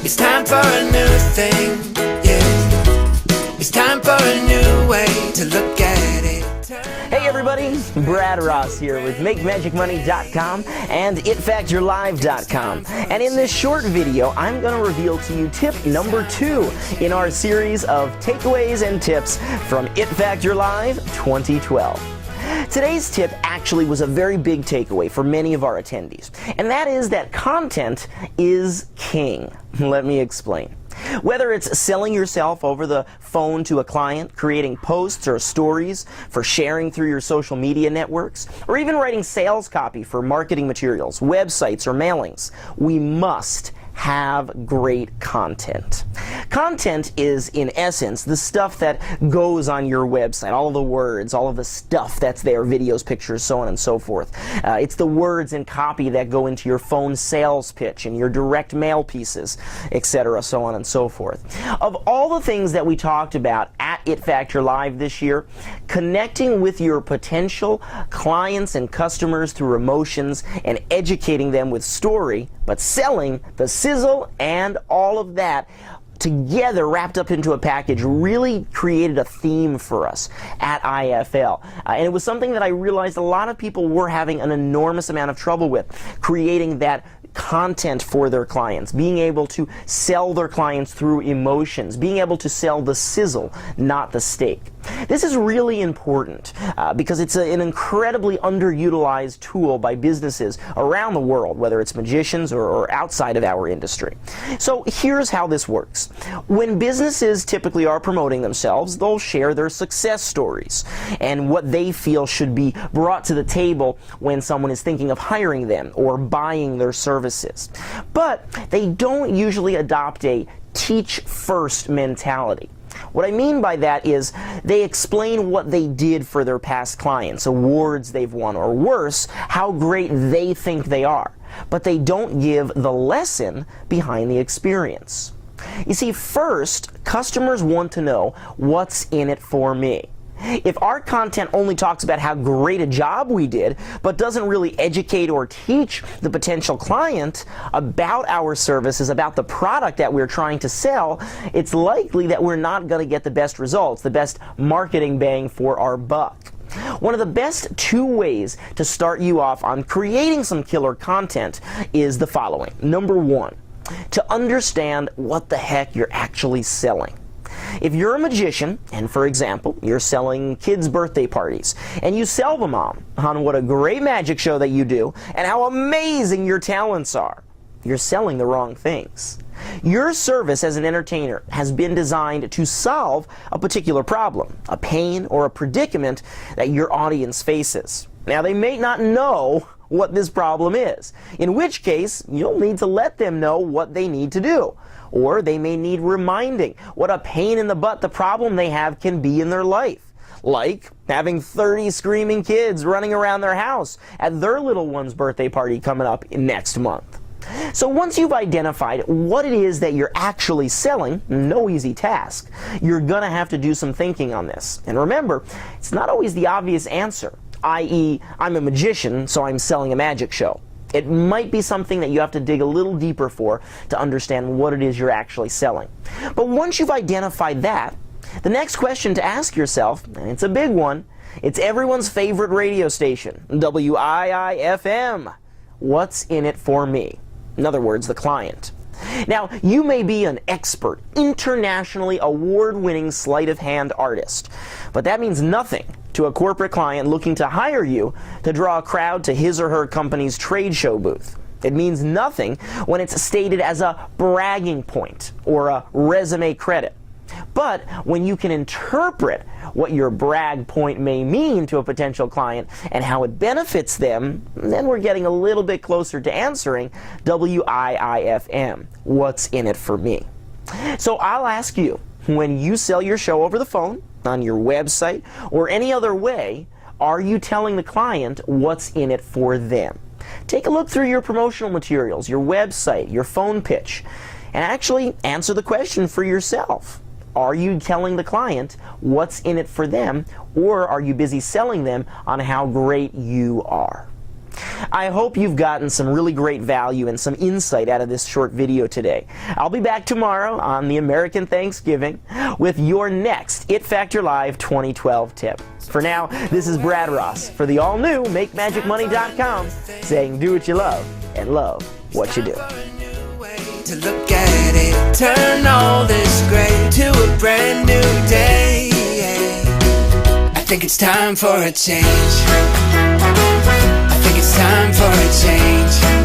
It's time for a new thing, yeah. It's time for a new way to look at it. Hey everybody, Brad Ross here with MakeMagicMoney.com and ItFactorLive.com. And in this short video, I'm going to reveal to you tip number 2 in our series of takeaways and tips from It Factor Live 2012. Today's tip actually was a very big takeaway for many of our attendees, and that is that content is king. Let me explain. Whether it's selling yourself over the phone to a client, creating posts or stories for sharing through your social media networks, or even writing sales copy for marketing materials, websites, or mailings, we must have great content. Content is, in essence, the stuff that goes on your website, all of the words, all of the stuff that's there, videos, pictures, so on and so forth. It's the words and copy that go into your phone sales pitch and your direct mail pieces, etc., so on and so forth. Of all the things that we talked about at It Factor Live this year, connecting with your potential clients and customers through emotions and educating them with story, but selling the sizzle and all of that together wrapped up into a package really created a theme for us at IFL. And it was something that I realized a lot of people were having an enormous amount of trouble with, creating that content for their clients, being able to sell their clients through emotions, being able to sell the sizzle, not the steak. This is really important because it's an incredibly underutilized tool by businesses around the world, whether it's magicians or outside of our industry. So here's how this works. When businesses typically are promoting themselves, they'll share their success stories and what they feel should be brought to the table when someone is thinking of hiring them or buying their services. But they don't usually adopt a teach first mentality. What I mean by that is they explain what they did for their past clients, awards they've won, or worse, how great they think they are. But they don't give the lesson behind the experience. You see, first, customers want to know what's in it for me. If our content only talks about how great a job we did, but doesn't really educate or teach the potential client about our services, about the product that we're trying to sell, it's likely that we're not going to get the best results, the best marketing bang for our buck. One of the best 2 ways to start you off on creating some killer content is the following. Number 1, to understand what the heck you're actually selling. If you're a magician, and for example, you're selling kids' birthday parties, and you sell them on what a great magic show that you do, and how amazing your talents are, you're selling the wrong things. Your service as an entertainer has been designed to solve a particular problem, a pain, or a predicament that your audience faces. Now, they may not know what this problem is, in which case you'll need to let them know what they need to do. Or they may need reminding what a pain in the butt the problem they have can be in their life. Like having 30 screaming kids running around their house at their little one's birthday party coming up next month. So once you've identified what it is that you're actually selling, no easy task, you're going to have to do some thinking on this. And remember, it's not always the obvious answer, i.e., I'm a magician, so I'm selling a magic show. It might be something that you have to dig a little deeper for to understand what it is you're actually selling. But once you've identified that, the next question to ask yourself, and it's a big one, it's everyone's favorite radio station, WIIFM. What's in it for me? In other words, the client. Now, you may be an expert, internationally award-winning sleight of hand artist, but that means nothing to a corporate client looking to hire you to draw a crowd to his or her company's trade show booth. It means nothing when it's stated as a bragging point or a resume credit. But when you can interpret what your brag point may mean to a potential client and how it benefits them, then we're getting a little bit closer to answering WIIFM. What's in it for me? So I'll ask you, when you sell your show over the phone, on your website, or any other way, are you telling the client what's in it for them? Take a look through your promotional materials, your website, your phone pitch, and actually answer the question for yourself. Are you telling the client what's in it for them, or are you busy selling them on how great you are? I hope you've gotten some really great value and some insight out of this short video today. I'll be back tomorrow on the American Thanksgiving with your next It Factor Live 2012 tip. For now, this is Brad Ross for the all-new MakeMagicMoney.com saying do what you love and love what you do. To look at it, turn all this gray to a brand new day. I think it's time for a change. I think it's time for a change.